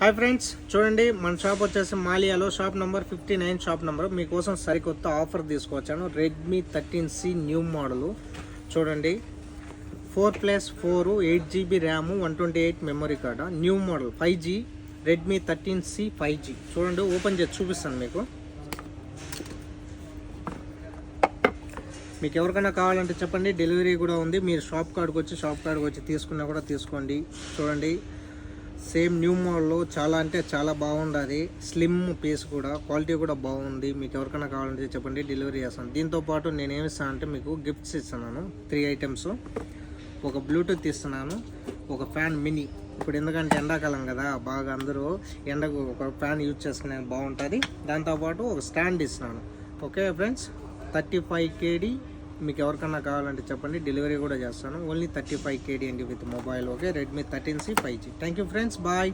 Hi friends, చూడండి మన shop వచ్చేసి మాలియాలో షాప్ నెంబర్ 59 షాప్ నెంబర్. మీకోసం సరికొత్త ఆఫర్ తీసుకొచ్చాను. రెడ్మీ 13C న్యూ మోడలు చూడండి. 4+4 8GB RAM 128 memory card, new model 5G Redmi 13C 5G. చూడండి, ఓపెన్ చేసి చూపిస్తాను మీకు. మీకు ఎవరికైనా కావాలంటే చెప్పండి, డెలివరీ కూడా ఉంది. మీరు షాప్ కాడికి వచ్చి తీసుకున్నా కూడా తీసుకోండి. చూడండి, సేమ్ న్యూ మోడల్లో చాలా అంటే చాలా బాగుంటుంది. స్లిమ్ పీస్ కూడా, క్వాలిటీ కూడా బాగుంది. మీకు ఎవరికైనా కావాలంటే చెప్పండి, డెలివరీ చేస్తాను. దీంతోపాటు నేను ఏమి ఇస్తాను అంటే మీకు గిఫ్ట్స్ ఇస్తున్నాను. 3 ఐటమ్స్, ఒక బ్లూటూత్ ఇస్తున్నాను, ఒక ఫ్యాన్ మినీ. ఇప్పుడు ఎందుకంటే ఎండాకాలం కదా, బాగా అందరూ ఎండకు ఒక ఫ్యాన్ యూజ్ చేసుకునే బాగుంటుంది. దాంతోపాటు ఒక స్టాండ్ ఇస్తున్నాను. Okay friends, 35 KD. మీకు ఎవరికన్నా కావాలంటే చెప్పండి, డెలివరీ కూడా చేస్తాను. ఓన్లీ 35 KD అండి with mobile. Okay, Redmi 13C 5G. Thank you friends, bye.